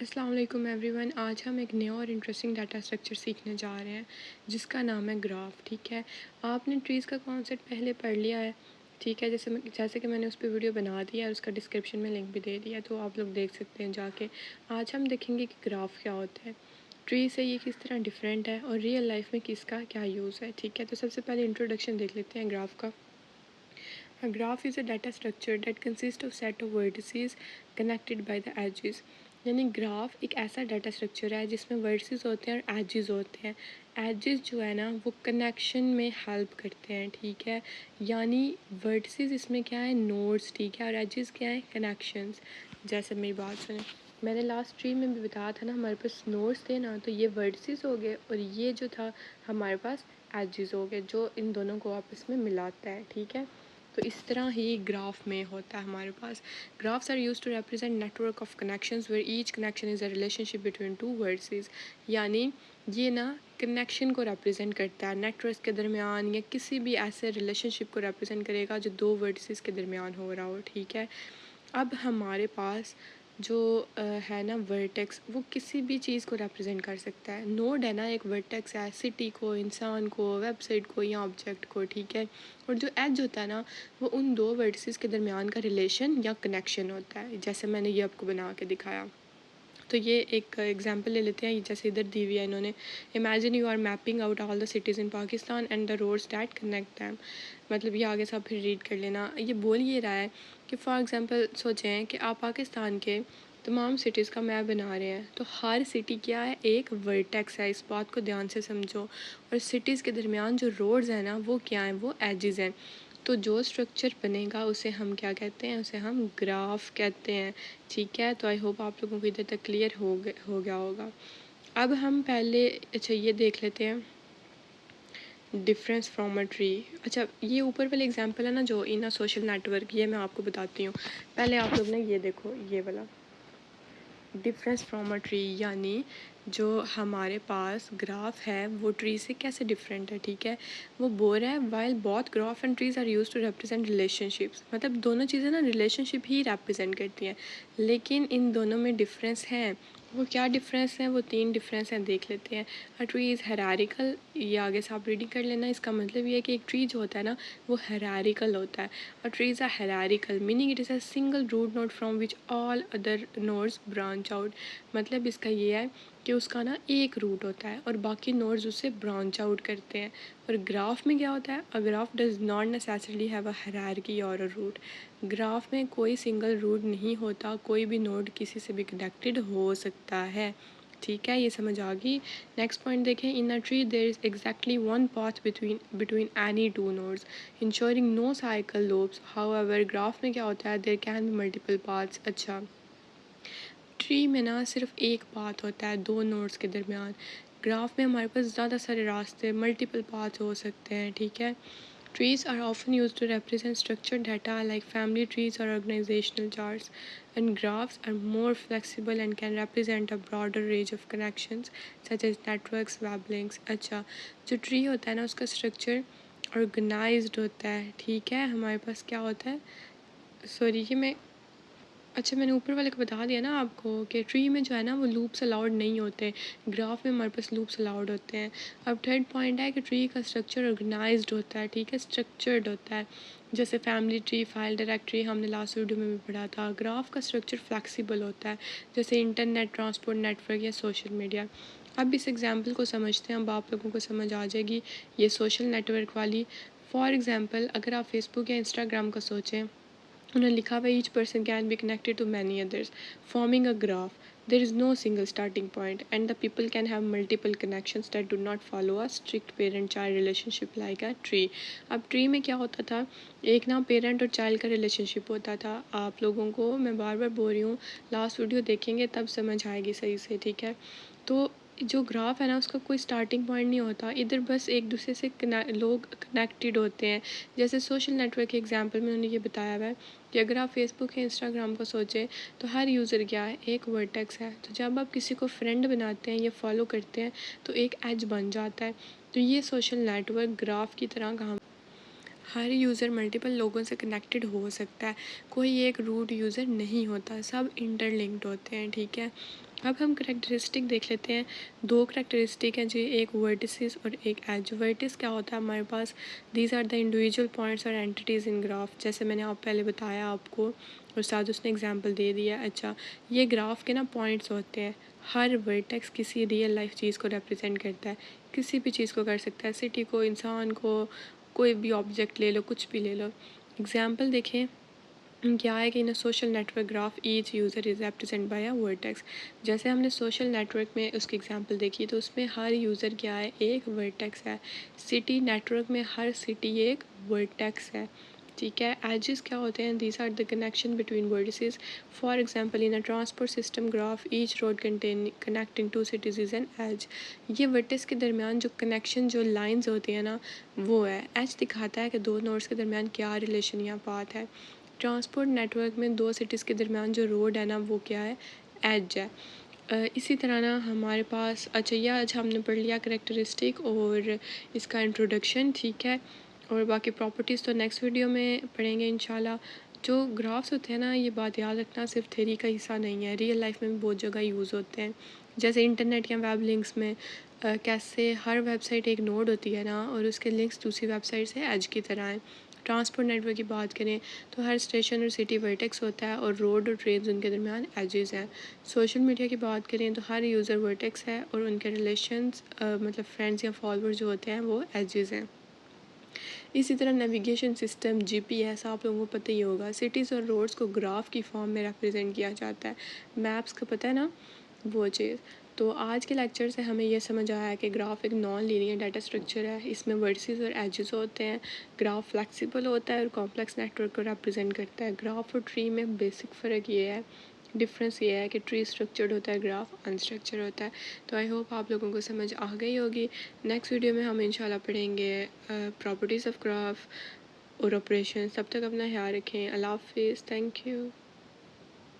अस्सलाम वालेकुम एवरीवन। आज हम एक नया और इंटरेस्टिंग डाटा स्ट्रक्चर सीखने जा रहे हैं जिसका नाम है ग्राफ। ठीक है, आपने ट्रीज़ का कॉन्सेप्ट पहले पढ़ लिया है। ठीक है, जैसे कि मैंने उस पर वीडियो बना दिया है, उसका डिस्क्रिप्शन में लिंक भी दे दिया, तो आप लोग देख सकते हैं जाके। आज हम देखेंगे कि ग्राफ क्या होता है, ट्री से ये किस तरह डिफरेंट है और रियल लाइफ में किसका क्या यूज़ है। ठीक है, तो सबसे पहले इंट्रोडक्शन देख लेते हैं ग्राफ का। A graph is a data structure that consists of set of vertices connected by the edges। यानी ग्राफ एक ऐसा डाटा स्ट्रक्चर है जिसमें वर्टिसेस होते हैं और एजेस होते हैं। एजेस जो है ना वो कनेक्शन में हेल्प करते हैं। ठीक है, यानी वर्टिसेस इसमें क्या है, नोड्स। ठीक है, और एजेस क्या है, कनेक्शंस। जैसे मेरी बात सुने, मैंने लास्ट ट्री में भी बताया था ना, हमारे पास नोड्स थे ना, तो ये वर्टिसेस हो गए और ये जो था हमारे पास एजेस हो गए जो इन दोनों को आपस में मिलाता है। ठीक है, तो इस तरह ही ग्राफ में होता है हमारे पास। Graphs are use to represent network of connections where each connection is a relationship between two vertices. यानी ये ना कनेक्शन को रिप्रेजेंट करता है, नेटवर्क के दरमियान या किसी भी ऐसे रिलेशनशिप को रिप्रेजेंट करेगा जो दो वर्सेस के दरमियान हो रहा हो। ठीक है, अब हमारे पास जो है ना वर्टेक्स, वो किसी भी चीज़ को रिप्रेजेंट कर सकता है। नोड है ना एक वर्टेक्स है, सिटी को, इंसान को, वेबसाइट को या ऑब्जेक्ट को। ठीक है, और जो एज होता है ना वो उन दो वर्टिसेस के दरमियान का रिलेशन या कनेक्शन होता है, जैसे मैंने ये आपको बना के दिखाया। तो ये एक एग्जांपल ले लेते हैं, जैसे इधर दी हुई है इन्होंने। Imagine you are mapping out all the cities in Pakistan and the roads that connect them. मतलब ये आगे सब फिर रीड कर लेना। ये बोल ये रहा है कि फॉर एग्जांपल सोचें कि आप पाकिस्तान के तमाम सिटीज़ का मैप बना रहे हैं, तो हर सिटी क्या है, एक वर्टेक्स है। इस बात को ध्यान से समझो। और सिटीज़ के दरमियान जो रोड्स हैं ना वो क्या हैं, वो एजेस हैं। तो जो स्ट्रक्चर बनेगा उसे हम क्या कहते हैं, उसे हम ग्राफ कहते हैं। ठीक है, तो आई होप आप लोगों को इधर तक क्लियर हो गया होगा। अब हम पहले अच्छा ये देख लेते हैं डिफरेंस फ्रॉम अ ट्री। अच्छा, ये ऊपर वाले एग्जांपल है ना जो इन अ सोशल नेटवर्क, ये मैं आपको बताती हूँ। पहले आप लोग ने ये देखो, ये वाला डिफरेंस फ्रॉम अ ट्री, यानी जो हमारे पास ग्राफ है वो ट्री से कैसे डिफरेंट है। ठीक है, वो बोल रहा है while both graph and trees are use to represent relationships. मतलब दोनों चीज़ें ना रिलेशनशिप ही रिप्रेजेंट करती हैं, लेकिन इन दोनों में डिफरेंस है। वो क्या डिफरेंस है, वो तीन डिफरेंस हैं, देख लेते हैं। अ ट्री इज़ हेरारिकल, ये आगे से आप रीडिंग कर लेना। इसका मतलब ये है कि एक ट्री जो होता है ना वो हेरारिकल होता है। A trees are hierarchical meaning it is a single root node from which all other nodes branch out. मतलब इसका ये है कि उसका ना एक रूट होता है और बाकी नोड्स उससे ब्रांच आउट करते हैं। और ग्राफ में क्या होता है, a graph does not necessarily have a hierarchy और अ रूट। ग्राफ में कोई सिंगल रूट नहीं होता, कोई भी नोड किसी से भी कनेक्टेड हो सकता है। ठीक है, ये समझ आ गई। नेक्स्ट पॉइंट देखें, in a tree there is exactly one path between any two nodes ensuring no cycle loops. However graph में क्या होता है, there can be multiple paths. अच्छा, ट्री में ना सिर्फ एक पाथ होता है दो नोड्स के दरमियान। ग्राफ में हमारे पास ज़्यादा सारे रास्ते, मल्टीपल पाथ हो सकते हैं। ठीक है, trees are often used to represent structured data like family trees or organizational charts, and graphs are more flexible and can represent a broader range of connections such as networks, web links। अच्छा, जो tree होता है ना उसका structure organised होता है। ठीक है, हमारे पास क्या होता है, सॉरी ये मैं, अच्छा मैंने ऊपर वाले को बता दिया ना आपको कि ट्री में जो है ना वो लूप्स अलाउड नहीं होते, ग्राफ में हमारे पास लूप्स अलाउड होते हैं। अब थर्ड पॉइंट है कि ट्री का स्ट्रक्चर ऑर्गेनाइज्ड होता है। ठीक है, स्ट्रक्चर्ड होता है, जैसे फैमिली ट्री, फाइल डायरेक्टरी हमने लास्ट वीडियो में भी पढ़ा था। ग्राफ का स्ट्रक्चर फ्लेक्सिबल होता है, जैसे इंटरनेट, ट्रांसपोर्ट नेटवर्क या सोशल मीडिया। अब इस एग्जाम्पल को समझते हैं, अब आप लोगों को समझ आ जाएगी ये सोशल नेटवर्क वाली। फॉर एग्ज़ाम्पल अगर आप फेसबुक या इंस्टाग्राम का सोचें, उन्होंने लिखा हुआ each person can be connected to many others forming a graph. There is no single starting point and the people can have multiple connections that do not follow a strict parent child relationship like a tree. अब tree में क्या होता था, एक ना parent और child का relationship होता था। आप लोगों को मैं बार बार बोल रही हूँ, लास्ट वीडियो देखेंगे तब समझ आएगी सही से। ठीक है, तो जो ग्राफ है ना उसका कोई स्टार्टिंग पॉइंट नहीं होता, इधर बस एक दूसरे से लोग कनेक्टेड होते हैं। जैसे सोशल नेटवर्क के एग्जांपल में उन्होंने ये बताया हुआ है कि अगर आप फेसबुक या इंस्टाग्राम को सोचें तो हर यूज़र क्या है, एक वर्टेक्स है। तो जब आप किसी को फ्रेंड बनाते हैं या फॉलो करते हैं तो एक एज बन जाता है। तो ये सोशल नेटवर्क ग्राफ की तरह काम। हर यूज़र मल्टीपल लोगों से कनेक्टेड हो सकता है, कोई एक रूट यूज़र नहीं होता, सब इंटरलिंक्ड होते हैं, ठीक है। अब हम करैक्टरिस्टिक देख लेते हैं। दो करैक्टरिस्टिक हैं जी, एक वर्टिसेस और एक एज। वर्टिस क्या होता है हमारे पास, these are the individual points और एंटिटीज़ इन ग्राफ, जैसे मैंने आप पहले बताया आपको और साथ उसने एग्जांपल दे दिया। अच्छा, ये ग्राफ के ना पॉइंट्स होते हैं, हर वर्टेक्स किसी रियल लाइफ चीज़ को रिप्रेजेंट करता है, किसी भी चीज़ को कर सकता है, सिटी को, इंसान को, कोई भी ऑब्जेक्ट ले लो, कुछ भी ले लो। एग्जाम्पल देखें क्या है कि in social network graph each user is represent by a vertex. जैसे हमने सोशल नेटवर्क में उसकी एग्जांपल देखी तो उसमें हर यूज़र क्या है, एक वर्टेक्स है। सिटी नेटवर्क में हर सिटी एक वर्टेक्स है, ठीक है। एजेस क्या होते हैं, these are the connection between vertices. For example in a transport system graph each road contain connecting two cities is an edge. ये वर्टिस के दरमियान जो कनेक्शन, जो लाइंस होती है ना, वो है। एज दिखाता है कि दो नोड्स के दरमियान क्या रिलेशन या पाथ है। ट्रांसपोर्ट नेटवर्क में दो सिटीज़ के दरमियान जो रोड है ना, वो क्या है, एज है। इसी तरह ना हमारे पास, अच्छा ये आज हमने पढ़ लिया करेक्टरिस्टिक और इसका इंट्रोडक्शन, ठीक है। और बाकी प्रॉपर्टीज़ तो नेक्स्ट वीडियो में पढ़ेंगे इंशाल्लाह। जो ग्राफ्स होते हैं ना, ये बात याद रखना, सिर्फ थ्योरी का हिस्सा नहीं है, रियल लाइफ में भी बहुत जगह यूज़ होते हैं। जैसे इंटरनेट या वेब लिंक्स में कैसे हर वेबसाइट एक नोड होती है ना, और उसके लिंक्स दूसरी वेबसाइट से एज की तरह हैं। ट्रांसपोर्ट नेटवर्क की बात करें तो हर स्टेशन और सिटी वर्टेक्स होता है और रोड और ट्रेन उनके दरमियान एजेस हैं। सोशल मीडिया की बात करें तो हर यूज़र वर्टेक्स है और उनके रिलेशंस मतलब फ्रेंड्स या फॉलोअर्स जो होते हैं वो एजेस हैं। इसी तरह नेविगेशन सिस्टम जीपीएस आप लोगों को पता ही होगा, सिटीज़ और रोड्स को ग्राफ की फॉर्म में रिप्रेजेंट किया जाता है। मैप्स का पता है ना, वो चीज़। तो आज के लेक्चर से हमें यह समझ आया कि ग्राफ एक नॉन लीनियर डाटा स्ट्रक्चर है, इसमें वर्टिसेस और एजेस होते हैं। ग्राफ फ्लेक्सिबल होता है और कॉम्प्लेक्स नेटवर्क को रिप्रेजेंट करता है। ग्राफ और ट्री में बेसिक फ़र्क ये है, डिफरेंस ये है कि ट्री स्ट्रक्चर्ड होता है, ग्राफ अनस्ट्रक्चर्ड होता है। तो आई होप आप लोगों को समझ आ गई होगी। नेक्स्ट वीडियो में हम इंशाल्लाह पढ़ेंगे प्रॉपर्टीज़ ऑफ ग्राफ और ऑपरेशन। तब तक अपना ख्याल रखें। अल्लाह हाफिज़, थैंक यू।